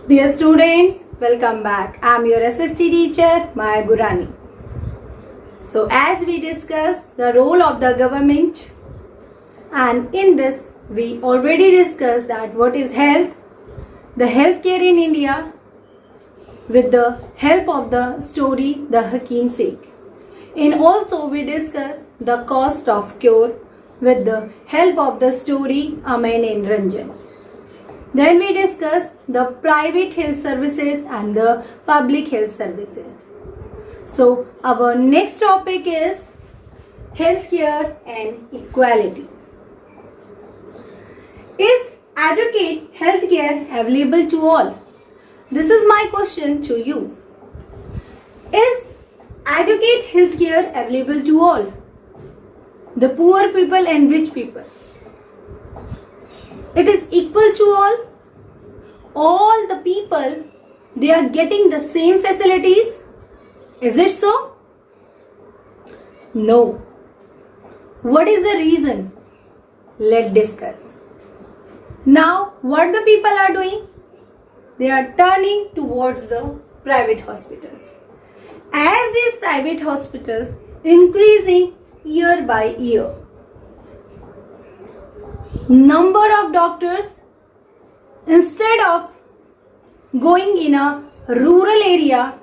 Dear students, welcome back. I am your SST teacher, Maya Gurani. So as we discussed the role of the government, and in this we already discussed that what is health, the healthcare in India with the help of the story The Hakim Sheikh. And also we discussed the cost of cure with the help of the story Aman and Ranjan. Then we discuss the private health services and the public health services. So our next topic is healthcare and equality. Is adequate healthcare available to all? This is my question to you. Is adequate healthcare available to all? The poor people and rich people. It is equal to all. All the people, they are getting the same facilities. Is it so? No. What is the reason? Let's discuss. Now, what the people are doing? They are turning towards the private hospitals. As these private hospitals increasing year by year, number of doctors, instead of going in a rural area,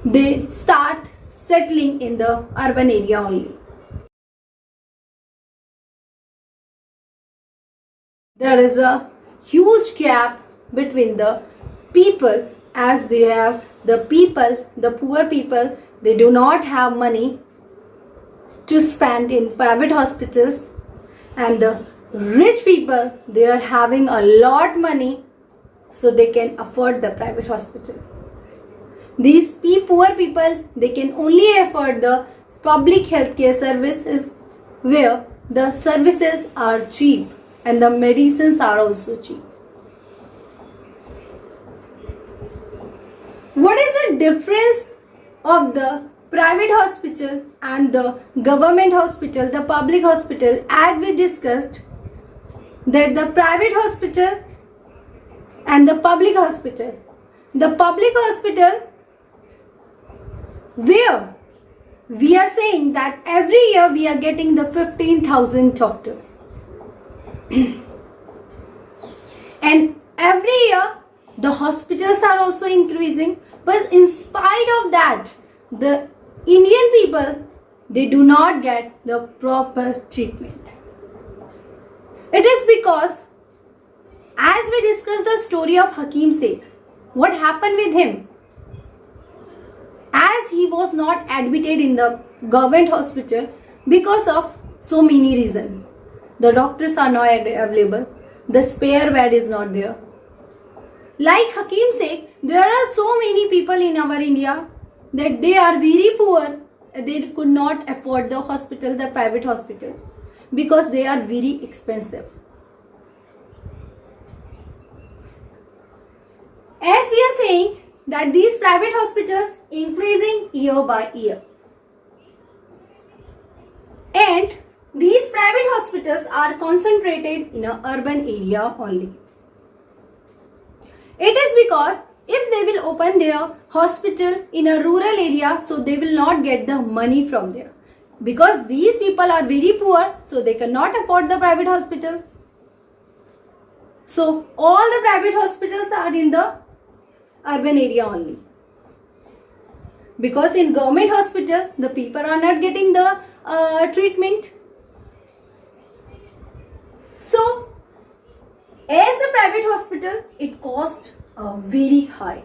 they start settling in the urban area only. There is a huge gap between the people, as they have the poor people, they do not have money to spend in private hospitals, and the rich people, they are having a lot money so they can afford the private hospital. These poor people, they can only afford the public healthcare services where the services are cheap and the medicines are also cheap. What is the difference of the private hospital and the government hospital, the public hospital? As we discussed, that the private hospital and the public hospital where we are saying that every year we are getting the 15,000 doctor and every year the hospitals are also increasing, but in spite of that, the Indian people, they do not get the proper treatment. It is because, as we discussed the story of Hakim Sheikh, what happened with him? As he was not admitted in the government hospital because of so many reasons. The doctors are not available, the spare bed is not there. Like Hakim Sheikh, there are so many people in our India that they are very poor, they could not afford the hospital, the private hospital, because they are very expensive. As we are saying that these private hospitals increasing year by year, and these private hospitals are concentrated in an urban area only. It is because if they will open their hospital in a rural area, so they will not get the money from there. Because these people are very poor, so they cannot afford the private hospital. So all the private hospitals are in the urban area only. Because in government hospital, the people are not getting the treatment. So as the private hospital, it costs very high.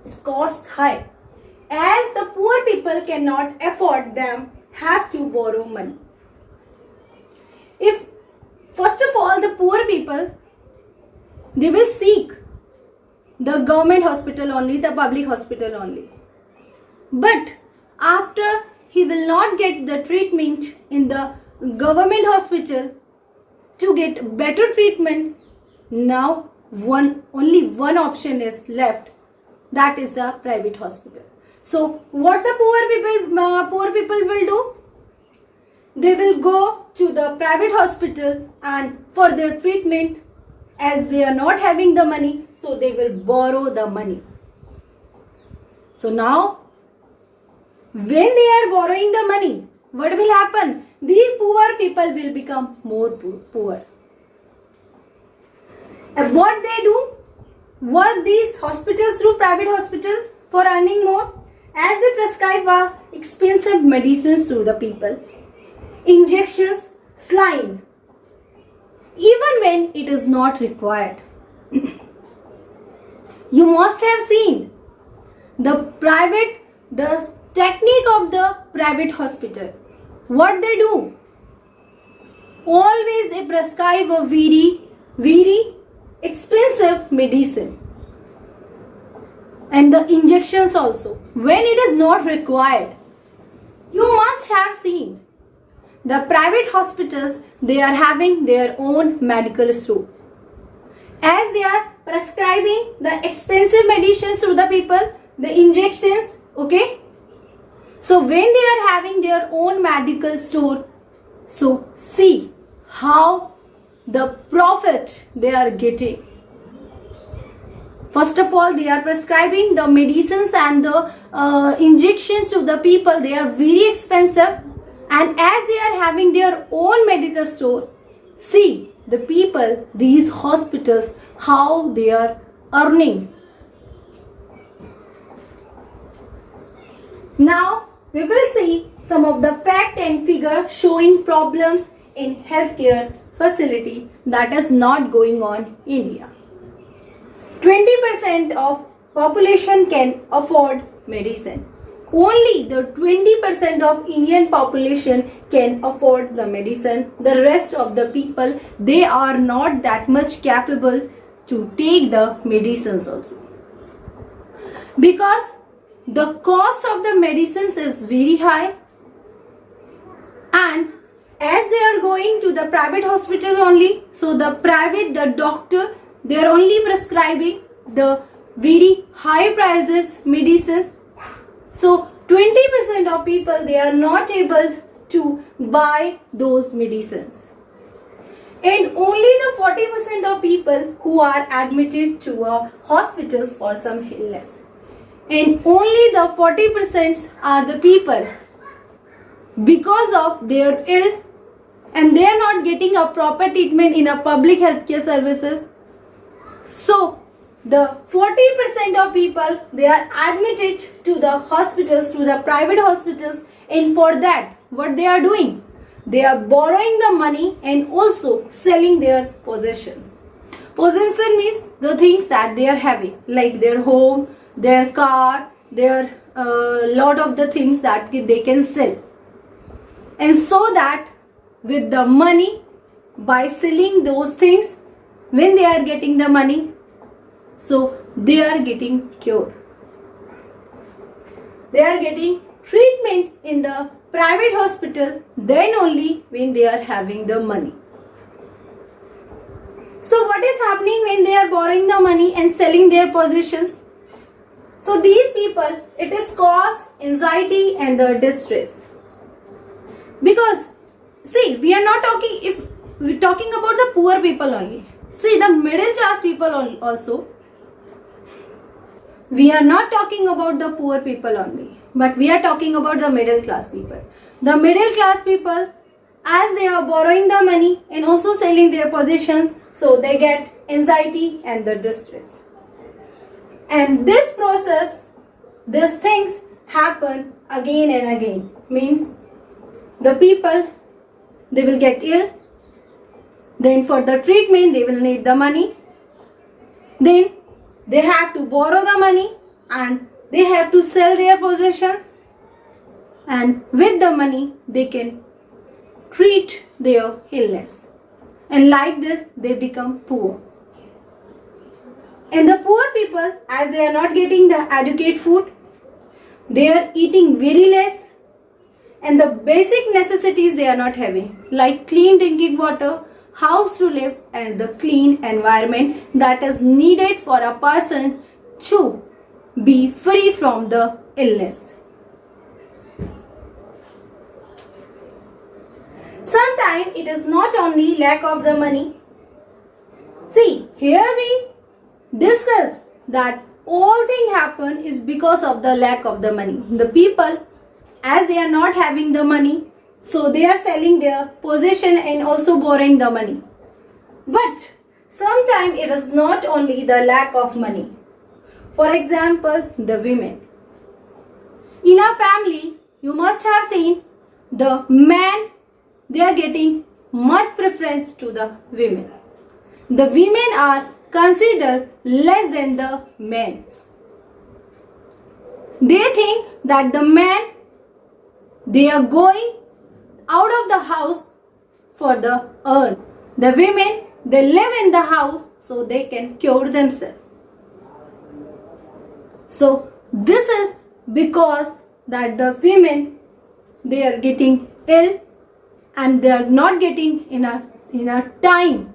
It costs high. As the poor people cannot afford them, have to borrow money. If first of all the poor people, they will seek the government hospital only, the public hospital only. But after he will not get the treatment in the government hospital, to get better treatment, now only one option is left, that is the private hospital. So what the poor people will do? They will go to the private hospital and for their treatment as they are not having the money, so they will borrow the money. So now, when they are borrowing the money, what will happen? These poor people will become more poor. And what they do? What these hospitals do, private hospital, for earning more? As they prescribe expensive medicines to the people, injections, saline, even when it is not required. You must have seen the technique of the private hospital. What they do? Always they prescribe a very expensive medicine. And the injections also, when it is not required. You must have seen the private hospitals, they are having their own medical store. As they are prescribing the expensive medicines to the people, the injections, okay? So when they are having their own medical store, so see how the profit they are getting. First of all, they are prescribing the medicines and the injections to the people. They are very expensive. And as they are having their own medical store, see the people, these hospitals, how they are earning. Now, we will see some of the fact and figure showing problems in healthcare facility that is not going on in India. 20% of population can afford medicine. Only the 20% of Indian population can afford the medicine. The rest of the people, they are not that much capable to take the medicines also. Because the cost of the medicines is very high, and as they are going to the private hospital only, so the doctor, they are only prescribing the very high prices medicines. So 20% of people, they are not able to buy those medicines. And only the 40% of people who are admitted to hospitals for some illness. And only the 40% are the people, because of their ill and they are not getting a proper treatment in a public healthcare services. So the 40% of people, they are admitted to the hospitals, to the private hospitals, and for that, what they are doing? They are borrowing the money and also selling their possessions. Possession means the things that they are having, like their home, their car, their lot of the things that they can sell. And so that with the money, by selling those things, when they are getting the money, so they are getting cure. They are getting treatment in the private hospital, then only when they are having the money. So what is happening when they are borrowing the money and selling their possessions? So these people, it is cause anxiety and the distress. Because see, we are not talking, if we are talking about the poor people only. See, the middle class people also. We are not talking about the poor people only, but we are talking about the middle class people. The middle class people, as they are borrowing the money and also selling their possessions, so they get anxiety and the distress. And this process, these things happen again and again. Means the people, they will get ill. Then for the treatment, they will need the money. Then they have to borrow the money and they have to sell their possessions. And with the money, they can treat their illness. And like this, they become poor. And the poor people, as they are not getting the adequate food, they are eating very less. And the basic necessities they are not having, like clean drinking water, house to live, and the clean environment that is needed for a person to be free from the illness. Sometimes it is not only lack of the money. See, here we discuss that all thing happen is because of the lack of the money. The people, as they are not having the money, so they are selling their possession and also borrowing the money. But sometimes it is not only the lack of money. For example, the women. In a family, you must have seen the men, they are getting much preference to the women. The women are considered less than the men. They think that the men, they are going out of the house for the earn. The women, they live in the house so they can cure themselves. So this is because that the women, they are getting ill and they are not getting in a time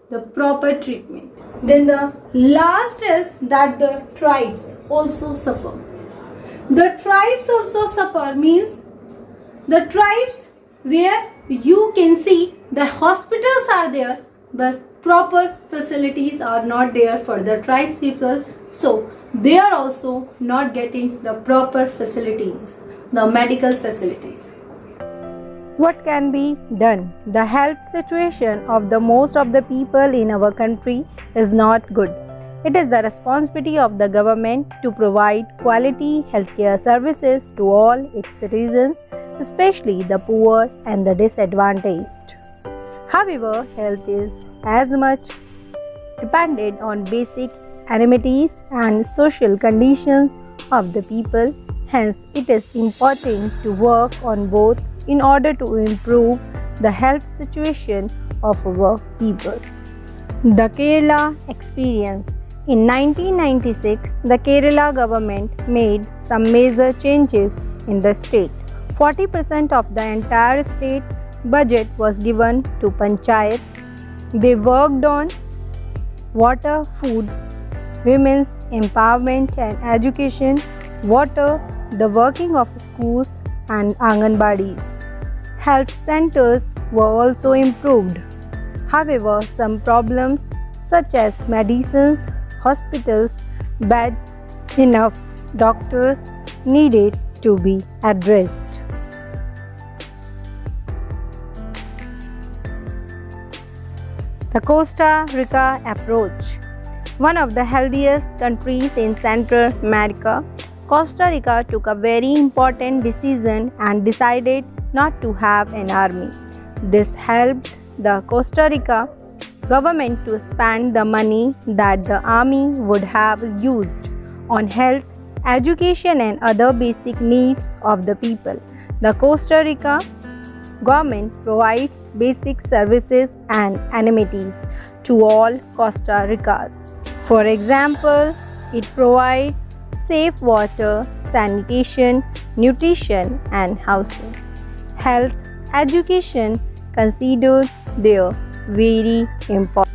the proper treatment. Then the last is that the tribes also suffer. The tribes also suffer means the tribes where you can see the hospitals are there but proper facilities are not there for the tribes people, so they are also not getting the proper facilities, the medical facilities. What can be done? The health situation of the most of the people in our country is not good. It is the responsibility of the government to provide quality healthcare services to all its citizens, especially the poor and the disadvantaged. However, health is as much dependent on basic amenities and social conditions of the people. Hence, it is important to work on both in order to improve the health situation of our people. The Kerala experience. In 1996, the Kerala government made some major changes in the state. 40% of the entire state budget was given to panchayats. They worked on water, food, women's empowerment and education, water, the working of schools and Anganwadis. Health centers were also improved. However, some problems such as medicines, hospitals, bed, enough doctors needed to be addressed. The Costa Rica approach. One of the healthiest countries in Central America, Costa Rica took a very important decision and decided not to have an army. This helped the Costa Rica government to spend the money that the army would have used on health, education and other basic needs of the people. The Costa Rica government provides basic services and amenities to all Costa Ricans. For example, it provides safe water, sanitation, nutrition and housing. Health, education considered there very important.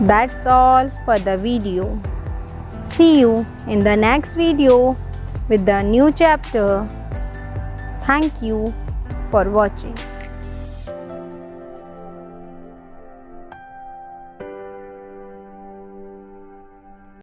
That's all for the video. See you in the next video with the new chapter. Thank you for watching.